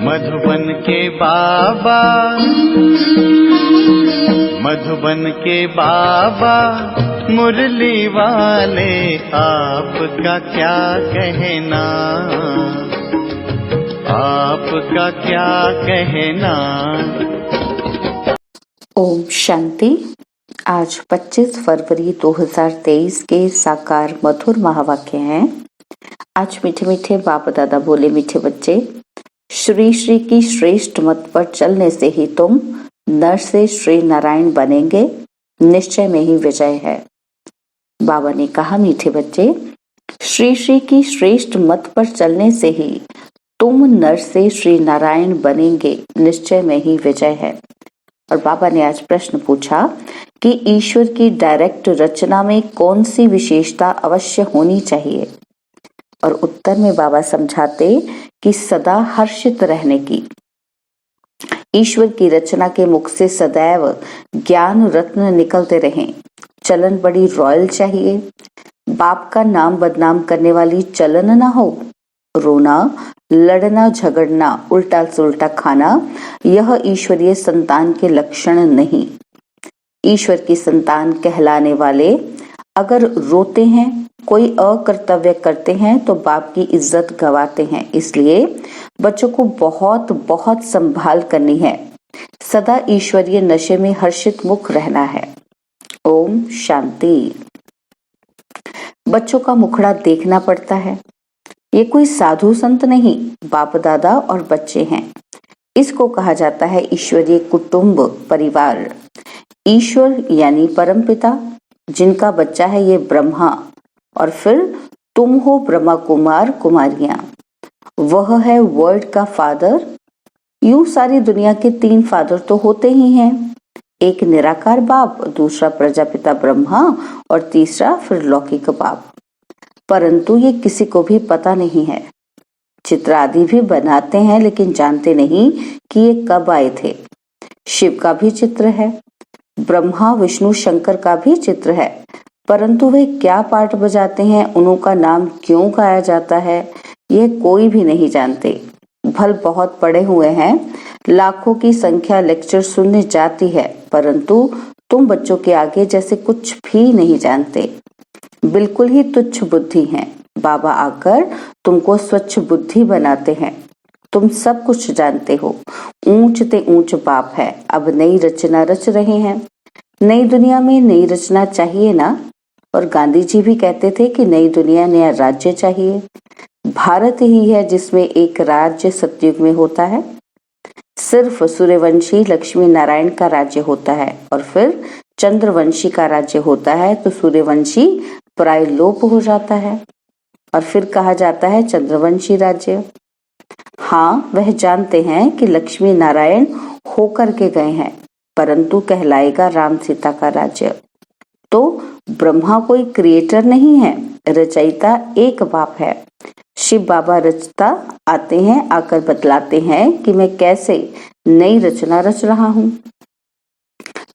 मधुबन के बाबा, मधुबन के बाबा मुरली वाले, आपका क्या कहना, आपका क्या कहना। ओम शांति। आज 25 फरवरी 2023 के साकार मधुर महावाक्य हैं। आज मीठे मीठे बाप दादा बोले, मीठे बच्चे, श्री श्री की श्रेष्ठ मत पर चलने से ही तुम नर से श्री नारायण बनेंगे, निश्चय में ही विजय है। बाबा ने कहा, मीठे बच्चे, श्री श्री की श्रेष्ठ मत पर चलने से ही तुम नर से श्री नारायण बनेंगे, निश्चय में ही विजय है। और बाबा ने आज प्रश्न पूछा कि ईश्वर की डायरेक्ट रचना में कौन सी विशेषता अवश्य होनी चाहिए। और उत्तर में बाबा समझाते कि सदा हर्षित रहने की। ईश्वर की रचना के मुख से सदैव ज्ञान रत्न निकलते रहें। चलन बड़ी रॉयल चाहिए। बाप का नाम बदनाम करने वाली चलन ना हो। रोना, लड़ना, झगड़ना, उल्टा सुल्टा खाना, यह ईश्वरीय संतान के लक्षण नहीं। ईश्वर की संतान कहलाने वाले अगर रोते हैं, कोई अकर्तव्य करते हैं तो बाप की इज्जत गवाते हैं। इसलिए बच्चों को बहुत बहुत संभाल करनी है। सदा ईश्वरीय नशे में हर्षित मुख रहना है। ओम शांति। बच्चों का मुखड़ा देखना पड़ता है। ये कोई साधु संत नहीं, बाप दादा और बच्चे हैं। इसको कहा जाता है ईश्वरीय कुटुंब परिवार। ईश्वर यानी परमपिता, जिनका बच्चा है ये ब्रह्मा, और फिर तुम हो ब्रह्मा कुमार कुमारियां। वह है वर्ल्ड का फादर। यूं सारी दुनिया के 3 फादर तो होते ही हैं। एक निराकार बाप, दूसरा प्रजापिता ब्रह्मा और तीसरा फिर लौकिक बाप। परंतु ये किसी को भी पता नहीं है। चित्र आदि भी बनाते हैं लेकिन जानते नहीं कि ये कब आए थे। शिव का भी चित्र है, ब्रह्मा विष्णु शंकर का भी चित्र है, परंतु वे क्या पार्ट बजाते हैं, उनका नाम क्यों गाया जाता है, यह कोई भी नहीं जानते। भल बहुत पढ़े हुए हैं, लाखों की संख्या लेक्चर सुनने जाती है, परंतु तुम बच्चों के आगे जैसे कुछ भी नहीं जानते। बिल्कुल ही तुच्छ बुद्धि हैं। बाबा आकर तुमको स्वच्छ बुद्धि बनाते हैं। तुम सब कुछ जानते हो। ऊंच ते ऊंच बाप है। अब नई रचना रच रहे हैं। नई दुनिया में नई रचना चाहिए ना। और गांधी जी भी कहते थे कि नई दुनिया नया राज्य चाहिए। भारत ही है जिसमें एक राज्य सतयुग में होता है। सिर्फ सूर्यवंशी लक्ष्मी नारायण का राज्य होता है और फिर चंद्रवंशी का राज्य होता है, तो सूर्यवंशी प्राय लोप हो जाता है और फिर कहा जाता है चंद्रवंशी राज्य। हाँ, वह जानते हैं कि लक्ष्मी नारायण होकर के गए हैं, परंतु कहलाएगा राम सीता का राज्य। तो ब्रह्मा कोई क्रिएटर नहीं है, रचयिता एक बाप है। शिव बाबा रचता आते हैं, आकर बतलाते हैं कि मैं कैसे नई रचना रच रहा हूँ।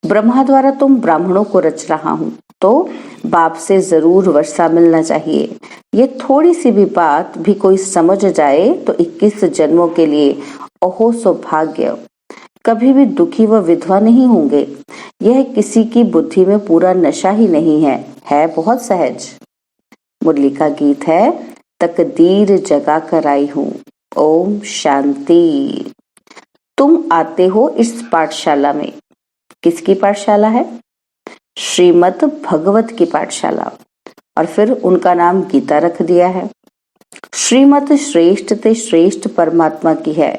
ब्रह्मा द्वारा तुम ब्राह्मणों को रच रहा हूँ, तो बाप से जरूर वर्षा मिलना चाहिए। ये थोड़ी सी भी बात भी कोई समझ जाए तो 21 जन्मों के लिए ओहो सौभाग्य। कभी भी दुखी व विधवा नहीं होंगे। यह किसी की बुद्धि में पूरा नशा ही नहीं है बहुत सहज। मुरली का गीत है, तकदीर जगा कर आई हूँ। ओम शांति। तुम आते हो इस पाठशाला में। किसकी पाठशाला है? श्रीमद् भगवत की पाठशाला। और फिर उनका नाम गीता रख दिया है। श्रीमत श्रेष्ठ ते श्रेष्ठ परमात्मा की है।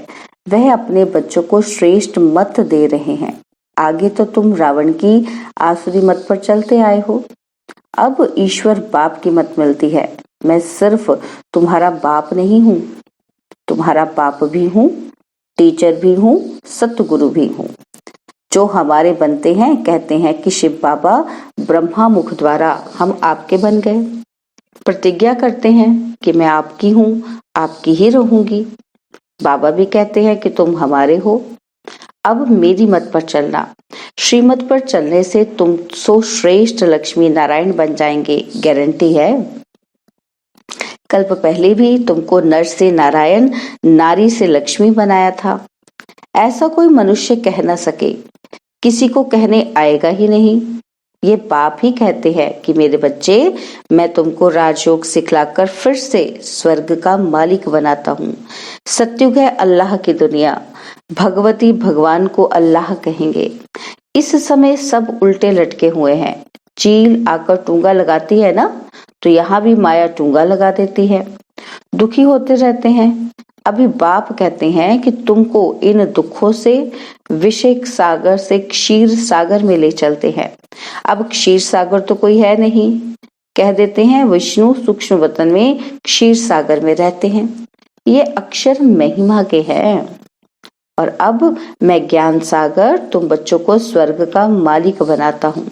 वह अपने बच्चों को श्रेष्ठ मत दे रहे हैं। आगे तो तुम रावण की आसुरी मत पर चलते आए हो। अब ईश्वर बाप की मत मिलती है। मैं सिर्फ तुम्हारा बाप नहीं हूँ, तुम्हारा बाप भी हूँ, टीचर भी हूँ, सतगुरु भी हूँ। जो हमारे बनते हैं, कहते हैं कि शिव बाबा ब्रह्मा मुख द्वारा हम आपके बन गए। प्रतिज्ञा करते हैं कि मैं आपकी हूँ, आपकी ही रहूंगी। बाबा भी कहते हैं कि तुम हमारे हो। अब मेरी मत पर चलना। श्रीमत पर चलने से तुम सो श्रेष्ठ लक्ष्मी नारायण बन जाएंगे, गारंटी है। कल्प पहले भी तुमको नर से नारायण, नारी से लक्ष्मी बनाया था। ऐसा कोई मनुष्य कह न सके, किसी को कहने आएगा ही नहीं। ये बाप ही कहते हैं कि मेरे बच्चे, मैं तुमको राजयोग सिखलाकर फिर से स्वर्ग का मालिक बनाता हूँ। सत्युग है अल्लाह की दुनिया, भगवती भगवान को अल्लाह कहेंगे। इस समय सब उल्टे लटके हुए हैं। चील आकर टूंगा लगाती है ना, तो यहाँ भी माया टूंगा लगा देती है, दुखी होते रहते हैं। अभी बाप कहते हैं कि तुमको इन दुखों से विषय सागर से क्षीर सागर में ले चलते हैं। अब क्षीर सागर तो कोई है नहीं, कह देते हैं विष्णु सूक्ष्म वतन में क्षीर सागर में रहते हैं। ये अक्षर महिमा के हैं। और अब मैं ज्ञान सागर तुम बच्चों को स्वर्ग का मालिक बनाता हूँ।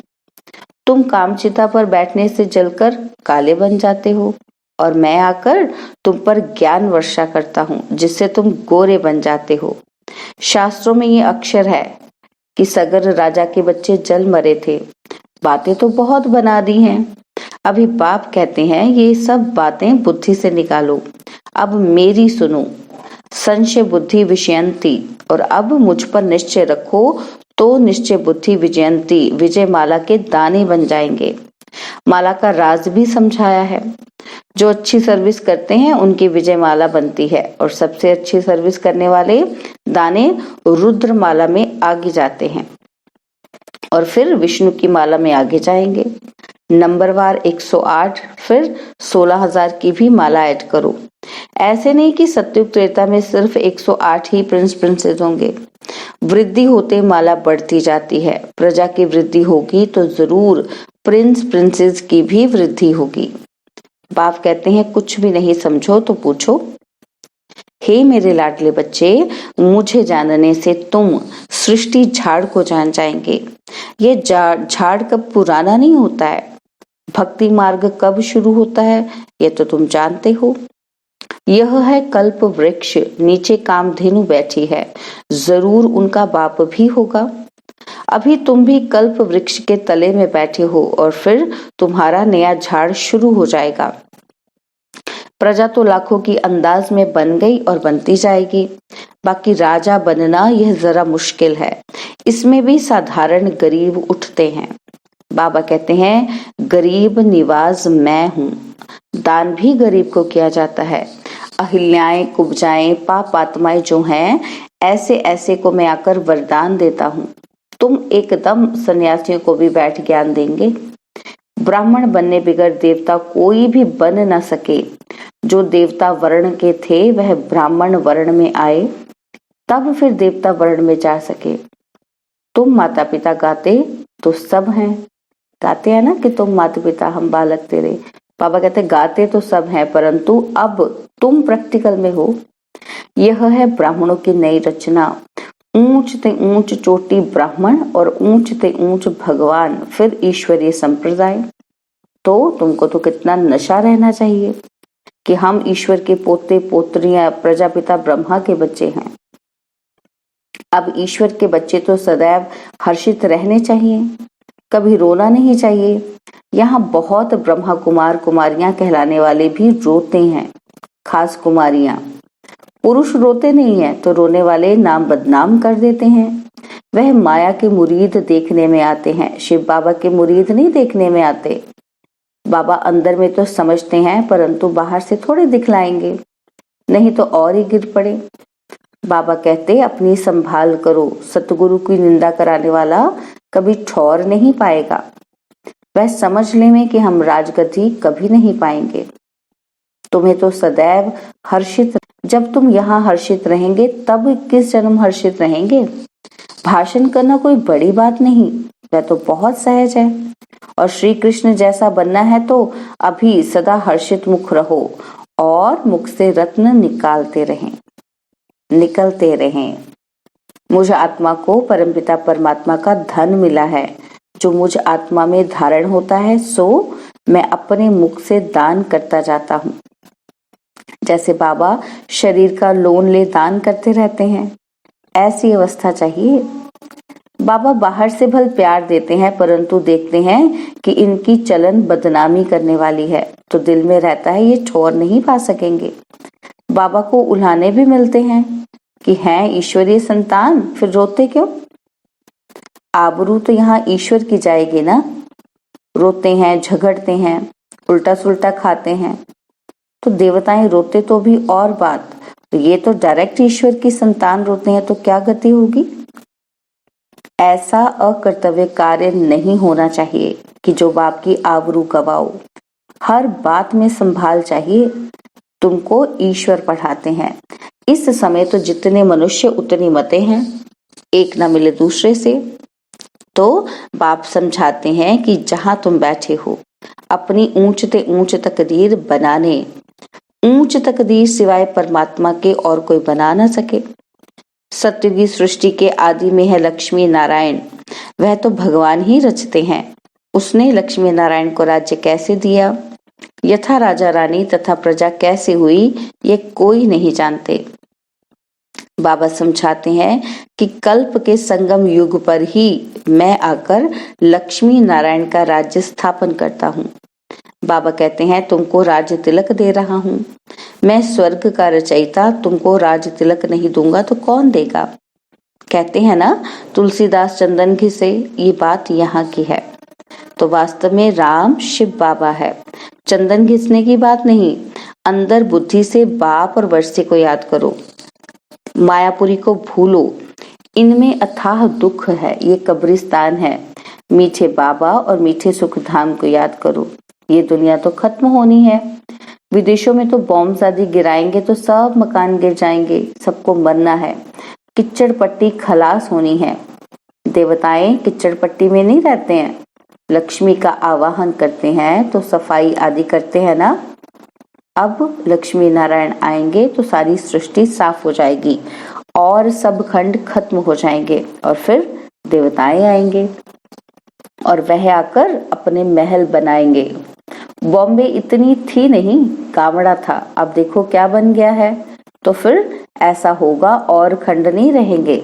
तुम कामचिता पर बैठने से जलकर काले बन जाते हो, और मैं आकर तुम पर ज्ञान वर्षा करता हूँ, जिससे तुम गोरे बन जाते हो। शास्त्रों में ये अक्षर है कि सगर राजा के बच्चे जल मरे थे। बातें तो बहुत बना दी हैं। अभी बाप कहते हैं ये सब बातें बुद्धि से निकालो, अब मेरी सुनो। संशय बुद्धि विषयंती, और अब मुझ पर निश्चय रखो तो निश्चय बुद्धि विजयंती, विजय माला के दाने बन जाएंगे। माला का राज भी समझाया है। जो अच्छी सर्विस करते हैं उनकी विजय माला बनती है, और सबसे अच्छी सर्विस करने वाले दाने रुद्र माला में आगे जाते हैं और फिर विष्णु की माला में आगे जाएंगे। नंबरवार 108, फिर 16,000 की भी माला ऐड करो। ऐसे नहीं कि सतयुग त्रेता में सिर्फ 108 ही प्रिंस प्रिंसेस होंगे। वृद्धि होते माला बढ़ती जाती है। प्रजा की वृद्धि होगी तो जरूर प्रिंस प्रिंसेस की भी वृद्धि होगी। बाप कहते हैं कुछ भी नहीं समझो तो पूछो। हे मेरे लाडले बच्चे, मुझे जानने से तुम सृष्टि झाड़ को जान जाएंगे। ये झाड़ कब पुराना नहीं होता है। भक्ति मार्ग कब शुरू होता है ये तो तुम जानते हो। यह है कल्प वृक्ष, नीचे कामधेनु बैठी है, जरूर उनका बाप भी होगा। अभी तुम भी कल्प वृक्ष के तले में बैठे हो और फिर तुम्हारा नया झाड़ शुरू हो जाएगा। प्रजा तो लाखों की अंदाज में बन गई और बनती जाएगी। बाकी राजा बनना यह जरा मुश्किल है। इसमें भी साधारण गरीब उठते हैं। बाबा कहते हैं गरीब निवाज मैं हूँ। दान भी गरीब को किया जाता है। अहिल्याएं, कुब्जाएं, पाप आत्माएं जो हैं, ऐसे ऐसे को मैं आकर वरदान देता हूँ। तुम एकदम सन्यासियों को भी बैठ ज्ञान देंगे। ब्राह्मण बनने बिगर देवता कोई भी बन न सके। जो देवता वर्ण के थे वह ब्राह्मण वर्ण में आए, तब फिर देवता वर्ण में जा सके। तुम माता पिता गाते तो सब हैं, गाते हैं ना कि तुम माता पिता हम बालक तेरे। बाबा कहते गाते तो सब हैं, परंतु अब तुम प्रैक्टिकल में हो। यह है ब्राह्मणों की नई रचना। ऊंच ते ऊंच चोटी ब्राह्मण और ऊंच ते ऊंच भगवान, फिर ईश्वरीय संप्रदाय। तो तुमको तो कितना नशा रहना चाहिए कि हम ईश्वर के पोते पोत्रियां, प्रजापिता ब्रह्मा के बच्चे हैं। अब ईश्वर के बच्चे तो सदैव हर्षित रहने चाहिए, कभी रोना नहीं चाहिए। यहाँ बहुत ब्रह्मा कुमार कुमारियां कहलाने वाले भी रोते हैं, खास कुमारियां। पुरुष रोते नहीं है तो रोने वाले नाम बदनाम कर देते हैं। वह माया के मुरीद देखने में आते हैं, शिव बाबा के मुरीद नहीं देखने में आते। बाबा अंदर में तो समझते हैं, परंतु बाहर से थोड़े दिखलाएंगे, नहीं तो और ही गिर पड़े। बाबा कहते अपनी संभाल करो। सतगुरु की निंदा कराने वाला कभी ठौर नहीं पाएगा। वह समझ ले में कि हम राजगति कभी नहीं पाएंगे। तुम्हें तो सदैव हर्षित, जब तुम यहाँ हर्षित रहेंगे तब किस जन्म हर्षित रहेंगे। भाषण करना कोई बड़ी बात नहीं, वह तो बहुत सहज है। और श्री कृष्ण जैसा बनना है तो अभी सदा हर्षित मुख रहो और मुख से रत्न निकलते रहें। मुझ आत्मा को परमपिता परमात्मा का धन मिला है। जो मुझ आत्मा में धारण होता है सो मैं अपने मुख से दान करता जाता हूँ। जैसे बाबा शरीर का लोन ले दान करते रहते हैं, ऐसी अवस्था चाहिए। बाबा बाहर से भल प्यार देते हैं, परंतु देखते हैं कि इनकी चलन बदनामी करने वाली है, तो दिल में रहता है ये छोड़ नहीं पा सकेंगे। बाबा को उल्हाने भी मिलते हैं कि हैं ईश्वरीय संतान, फिर रोते क्यों? आबरू तो यहाँ ईश्वर की जाएगी ना। रोते हैं, झगड़ते हैं, उल्टा सुल्टा खाते हैं, तो देवताएं रोते तो भी और बात, तो ये तो डायरेक्ट ईश्वर की संतान रोते हैं, तो क्या गति होगी? ऐसा अकर्तव्य कार्य नहीं होना चाहिए कि जो बाप की आबरू गवाओ। हर बात में संभाल चाहिए। तुमको ईश्वर पढ़ाते हैं। इस समय तो जितने मनुष्य उतनी मतें हैं, एक ना मिले दूसरे से। तो बाप समझाते हैं कि जहां तुम बैठे हो, अपनी ऊंच ते ऊंच तकदीर बनाने, ऊंच तकदीर सिवाय परमात्मा के और कोई बना ना सके। सत्य की सृष्टि के आदि में है लक्ष्मी नारायण, वह तो भगवान ही रचते हैं। उसने लक्ष्मी नारायण को राज्य कैसे दिया, यथा राजा रानी तथा प्रजा कैसे हुई, ये कोई नहीं जानते। बाबा समझाते हैं कि कल्प के संगम युग पर ही मैं आकर लक्ष्मी नारायण का राज्य स्थापन करता हूँ। बाबा कहते हैं तुमको राज तिलक दे रहा हूँ। मैं स्वर्ग का रचयिता तुमको राज तिलक नहीं दूंगा तो कौन देगा? कहते हैं ना तुलसीदास चंदन घिसे, ये बात यहाँ की है। तो वास्तव में राम शिव बाबा है, चंदन घिसने की बात नहीं। अंदर बुद्धि से बाप और वर्षे को याद करो, मायापुरी को भूलो। इनमें अथाह दुख है, ये कब्रिस्तान है। मीठे बाबा और मीठे सुख धाम को याद करो। ये दुनिया तो खत्म होनी है। विदेशों में तो बॉम्ब आदि गिराएंगे तो सब मकान गिर जाएंगे, सबको मरना है। किच्चड़ पट्टी खलास होनी है। देवताएं किच्चड़ पट्टी में नहीं रहते हैं, लक्ष्मी का आवाहन करते हैं तो सफाई आदि करते हैं ना। अब लक्ष्मी नारायण आएंगे तो सारी सृष्टि साफ हो जाएगी और सब खंड खत्म हो जाएंगे, और फिर देवताएं आएंगे और वह आकर अपने महल बनाएंगे। बॉम्बे इतनी थी नहीं, गावड़ा था, अब देखो क्या बन गया है। तो फिर ऐसा होगा और खंड नहीं रहेंगे।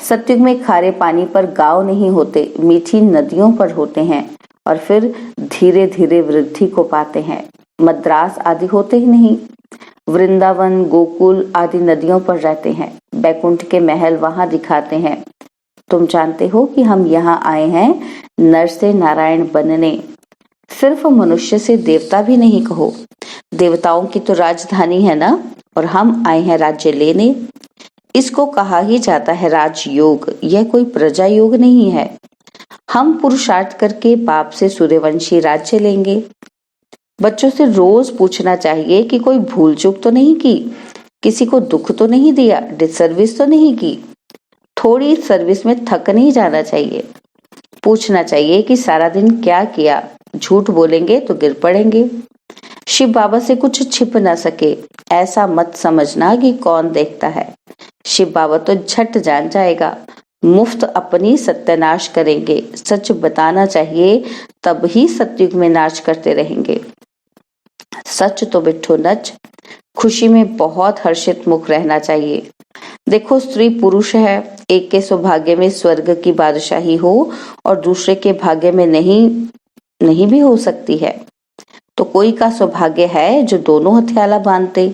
सतयुग में खारे पानी पर गांव नहीं होते, मीठी नदियों पर होते हैं, और फिर धीरे धीरे वृद्धि को पाते हैं। मद्रास आदि होते ही नहीं, वृंदावन गोकुल आदि नदियों पर रहते हैं। बैकुंठ के महल वहां दिखाते हैं। तुम जानते हो कि हम यहाँ आए हैं नर से नारायण बनने। सिर्फ मनुष्य से देवता भी नहीं कहो, देवताओं की तो राजधानी है ना, और हम आए हैं राज्य लेने। इसको कहा ही जाता है राजयोग, यह कोई प्रजा योग नहीं है। हम पुरुषार्थ करके बाप से सूर्यवंशी राज्य लेंगे। बच्चों से रोज पूछना चाहिए कि कोई भूल चूक तो नहीं की, किसी को दुख तो नहीं दिया, डिसर्विस तो नहीं की, थोड़ी सर्विस में थक नहीं जाना चाहिए। पूछना चाहिए कि सारा दिन क्या किया। झूठ बोलेंगे तो गिर पड़ेंगे। शिव बाबा से कुछ छिप ना सके, ऐसा मत समझना कि कौन देखता है। शिव बाबा तो झट जान जाएगा। मुफ्त अपनी सत्यानाश करेंगे। सच बताना चाहिए, तब ही सतयुग में नाच करते रहेंगे। सच तो बिट्ठो नच। खुशी में बहुत हर्षित मुख रहना चाहिए। देखो स्त्री पुरुष है, एक के सौभाग्य में स्वर्ग की बादशाही हो और दूसरे के भाग्य में नहीं भी हो सकती है। तो कोई का सौभाग्य है जो दोनों हथियाला बांधते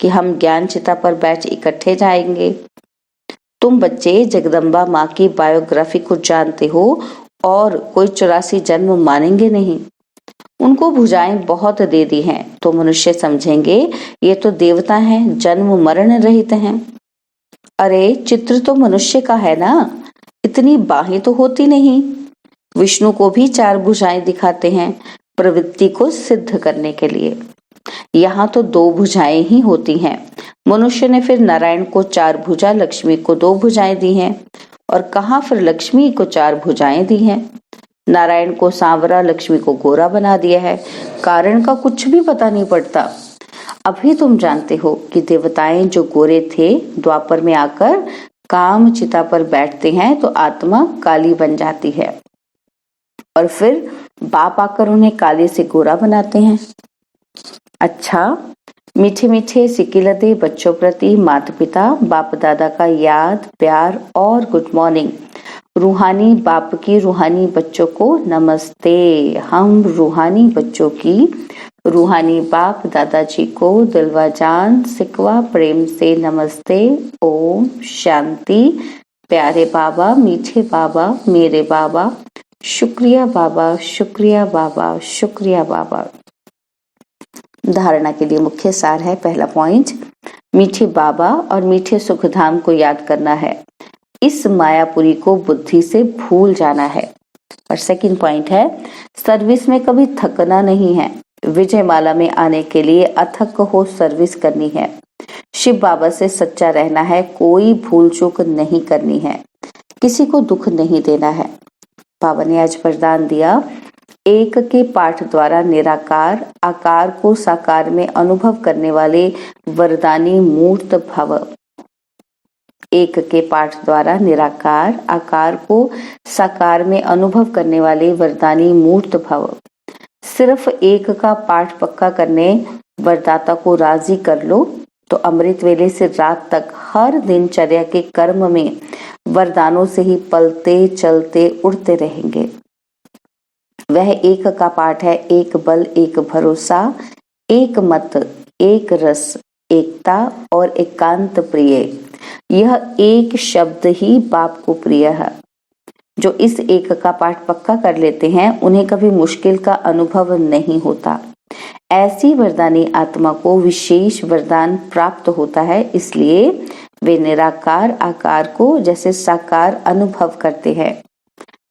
कि हम ज्ञान चिता पर बैठ इकट्ठे जाएंगे। तुम बच्चे जगदम्बा माँ की बायोग्राफी को जानते हो और कोई 84 जन्म मानेंगे नहीं। उनको भुजाएं बहुत दे दी हैं, तो मनुष्य समझेंगे ये तो देवता हैं, जन्म मरण रहित हैं। अरे चित्र तो मनुष्य का है ना, इतनी बाहें तो होती नहीं। विष्णु को भी 4 भुजाएं दिखाते हैं प्रवृत्ति को सिद्ध करने के लिए। यहाँ तो 2 भुजाएं ही होती हैं। मनुष्य ने फिर नारायण को 4 भुजा, लक्ष्मी को 2 भुजाएं दी हैं। और कहाँ फिर लक्ष्मी को 4 भुजाएं दी हैं। नारायण को सांवरा, लक्ष्मी को गोरा बना दिया है। कारण का कुछ भी पता नहीं पड़ता। अभी तुम जानते हो कि देवताएं जो गोरे थे द्वापर में आकर काम चिता पर बैठते हैं तो आत्मा काली बन जाती है, और फिर बाप आकर उन्हें काले से गोरा बनाते हैं। अच्छा, मीठे मीठे सिकिलते बच्चों प्रति माता पिता बाप दादा का याद प्यार और गुड मॉर्निंग रूहानी बाप की रूहानी बच्चों को नमस्ते। हम रूहानी बच्चों की रूहानी बाप दादाजी को दिलवा जान सिकवा प्रेम से नमस्ते। ओम शांति। प्यारे बाबा, मीठे बाबा, मेरे बाबा, शुक्रिया बाबा, शुक्रिया बाबा, शुक्रिया बाबा। धारणा के लिए मुख्य सार है। पहला पॉइंट, मीठे बाबा और मीठे सुखधाम को याद करना है। इस मायापुरी को बुद्धि से भूल जाना है। और सेकंड पॉइंट है, सर्विस में कभी थकना नहीं है। विजयमाला में आने के लिए अथक हो सर्विस करनी है। शिव बाबा से सच्चा रहना है। कोई भूल चूक नहीं करनी है। किसी को दुख नहीं देना है। बाबा ने आज वरदान दिया, एक के पाठ द्वारा निराकार आकार को साकार में अनुभव करने वाले वरदानी मूर्त भव। एक के पाठ द्वारा निराकार आकार को साकार में अनुभव करने वाले वरदानी मूर्त भव। सिर्फ एक का पाठ पक्का करने वरदाता को राजी कर लो तो अमृत वेले से रात तक हर दिनचर्या के कर्म में वरदानों से ही पलते चलते उड़ते रहेंगे। वह एक का पाठ है, एक बल, एक भरोसा, एक मत, एक रस, एकता और एकांत प्रिय। यह एक शब्द ही बाप को प्रिय है। जो इस एक का पाठ पक्का कर लेते हैं उन्हें कभी मुश्किल का अनुभव नहीं होता। ऐसी वरदानी आत्मा को विशेष वरदान प्राप्त होता है, इसलिए वे निराकार आकार को जैसे साकार अनुभव करते हैं।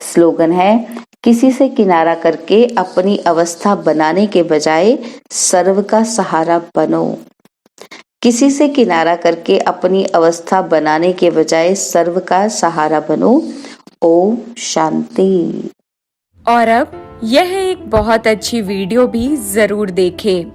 स्लोगन है, किसी से किनारा करके अपनी अवस्था बनाने के बजाय सर्व का सहारा बनो। किसी से किनारा करके अपनी अवस्था बनाने के बजाय सर्व का सहारा बनो। ओम शांति। और अब यह एक बहुत अच्छी वीडियो भी जरूर देखें।